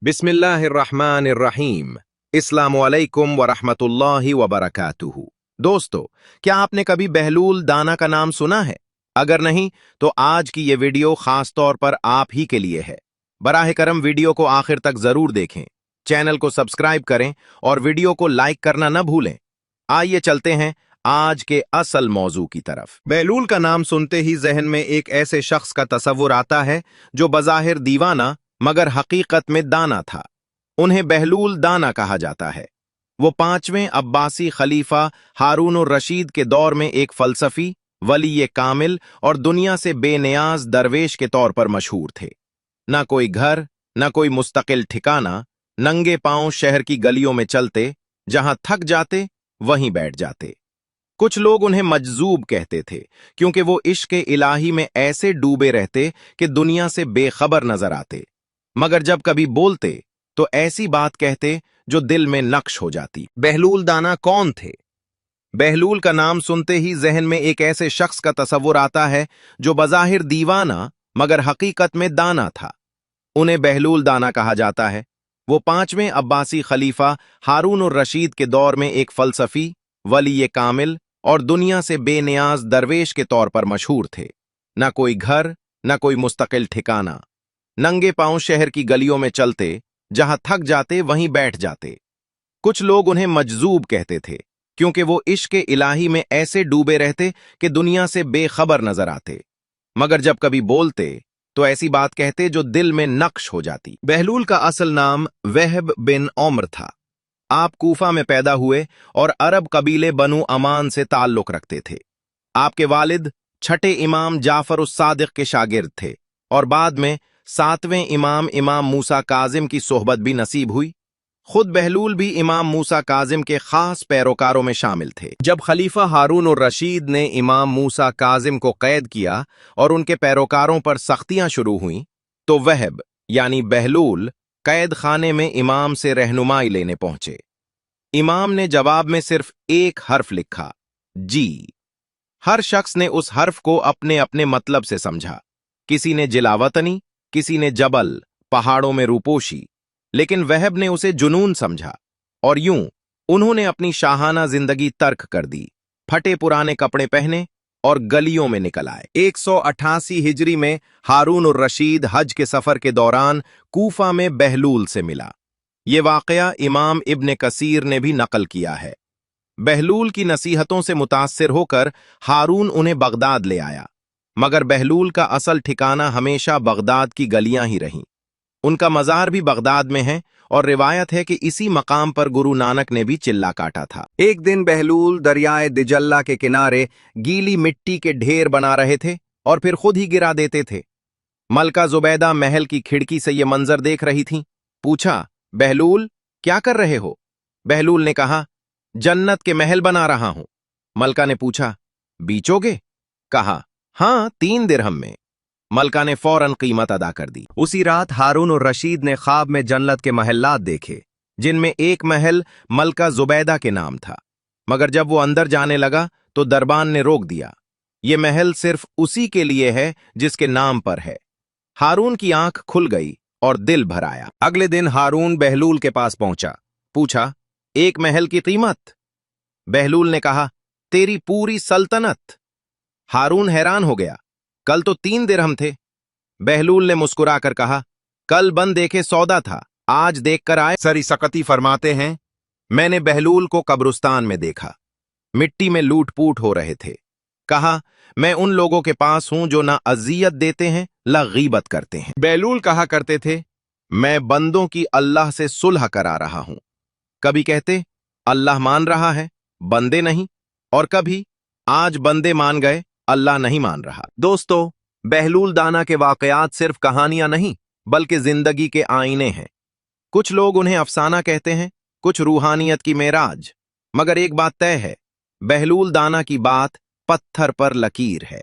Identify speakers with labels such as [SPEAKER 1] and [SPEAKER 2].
[SPEAKER 1] बिस्मिल्लाहिर्रहमानिर्रहीम। अस्सलामुअलैकुम वरहमतुल्लाहि वबरकातुहू। दोस्तों, क्या आपने कभी बहलूल दाना का नाम सुना है? अगर नहीं तो आज की ये वीडियो खास तौर पर आप ही के लिए है। बराह करम वीडियो को आखिर तक जरूर देखें, चैनल को सब्सक्राइब करें और वीडियो को लाइक करना न भूलें। आइए चलते हैं आज के असल मौजू की तरफ। बहलूल का नाम सुनते ही जहन में एक ऐसे शख्स का तसव्वुर आता है जो बज़ाहिर दीवाना मगर हकीकत में दाना था। उन्हें बहलूल दाना कहा जाता है। वो 5वें अब्बासी खलीफा हारून और रशीद के दौर में एक फलसफी, वली कामिल और दुनिया से बेनियाज दरवेश के तौर पर मशहूर थे। न कोई घर, न कोई मुस्तकिल ठिकाना, नंगे पांव शहर की गलियों में चलते, जहां थक जाते वहीं बैठ जाते। कुछ लोग उन्हें मजजूब कहते थे क्योंकि वो इश्क इलाही में ऐसे डूबे रहते कि दुनिया से बेखबर नजर आते, मगर जब कभी बोलते तो ऐसी बात कहते जो दिल में नक्श हो जाती। बहलूल दाना कौन थे? बहलूल का नाम सुनते ही जहन में एक ऐसे शख्स का तसव्वुर आता है जो बज़ाहिर दीवाना मगर हकीकत में दाना था। उन्हें बहलूल दाना कहा जाता है। वो 5वें अब्बासी खलीफा हारून और रशीद के दौर में एक फलसफी, वली कामिल और दुनिया से बेनियाज दरवेश के तौर पर मशहूर थे। न कोई घर, न कोई मुस्तकिल ठिकाना, नंगे पांव शहर की गलियों में चलते, जहां थक जाते वहीं बैठ जाते। कुछ लोग उन्हें मजजूब कहते थे क्योंकि वो इश्क इलाही में ऐसे डूबे रहते कि दुनिया से बेखबर नजर आते, मगर जब कभी बोलते तो ऐसी बात कहते जो दिल में नक्श हो जाती। बहलूल का असल नाम वहब बिन उम्र था। आप कूफा में पैदा हुए और अरब कबीले बनु अमान से ताल्लुक रखते थे। आपके वालिद छठे इमाम जाफर उस सादिक के शागिर्द थे और बाद में 7वें इमाम मूसा काजिम की सोहबत भी नसीब हुई। खुद बहलूल भी इमाम मूसा काजिम के खास पैरोकारों में शामिल थे। जब खलीफा हारून और रशीद ने इमाम मूसा काजिम को कैद किया और उनके पैरोकारों पर सख्तियां शुरू हुईं, तो वहब यानी बहलूल कैद खाने में इमाम से रहनुमाई लेने पहुंचे। इमाम ने जवाब में सिर्फ एक हर्फ लिखा, जी। हर शख्स ने उस हर्फ को अपने अपने मतलब से समझा। किसी ने जिलावतनी, किसी ने जबल, पहाड़ों में रूपोशी, लेकिन वहब ने उसे जुनून समझा और यूं उन्होंने अपनी शाहाना जिंदगी तर्क कर दी, फटे पुराने कपड़े पहने और गलियों में निकल आए। 188 हिजरी में हारून और रशीद हज के सफर के दौरान कूफा में बहलूल से मिला। ये वाकया इमाम इब्न कसीर ने भी नकल किया है। बहलूल की नसीहतों से मुतासिर होकर हारून उन्हें बगदाद ले आया, मगर बहलूल का असल ठिकाना हमेशा बगदाद की गलियां ही रहीं। उनका मज़ार भी बगदाद में है और रिवायत है कि इसी मकाम पर गुरु नानक ने भी चिल्ला काटा था। एक दिन बहलूल दरियाए दिजल्ला के किनारे गीली मिट्टी के ढेर बना रहे थे और फिर खुद ही गिरा देते थे। मलका जुबैदा महल की खिड़की से ये मंजर देख रही थीं। पूछा, बहलूल क्या कर रहे हो? बहलूल ने कहा, जन्नत के महल बना रहा हूं। मलका ने पूछा, बीचोगे? कहा, हाँ, 3 दिरहम में। मलका ने फौरन कीमत अदा कर दी। उसी रात हारून और रशीद ने ख्वाब में जन्नत के महल्लात देखे, जिनमें एक महल मलका जुबैदा के नाम था, मगर जब वो अंदर जाने लगा तो दरबान ने रोक दिया। ये महल सिर्फ उसी के लिए है जिसके नाम पर है। हारून की आंख खुल गई और दिल भर आया। अगले दिन हारून बहलूल के पास पहुंचा। पूछा, एक महल की कीमत? बहलूल ने कहा, तेरी पूरी सल्तनत। हारून हैरान हो गया, कल तो 3 दिरहम थे। बहलूल ने मुस्कुराकर कहा, कल बन देखे सौदा था, आज देखकर आए सरी सकती फरमाते हैं। मैंने बहलूल को कब्रिस्तान में देखा, मिट्टी में लूट पूट हो रहे थे। कहा, मैं उन लोगों के पास हूं जो ना अजियत देते हैं ना गीबत करते हैं। बहलूल कहा करते थे, मैं बंदों की अल्लाह से सुलह करा रहा हूं। कभी कहते, अल्लाह मान रहा है, बंदे नहीं, और कभी, आज बंदे मान गए, अल्लाह नहीं मान रहा। दोस्तों, बहलूल दाना के वाकयात सिर्फ कहानियां नहीं बल्कि जिंदगी के आईने हैं। कुछ लोग उन्हें अफसाना कहते हैं, कुछ रूहानियत की मेराज, मगर एक बात तय है, बहलूल दाना की बात पत्थर पर लकीर है।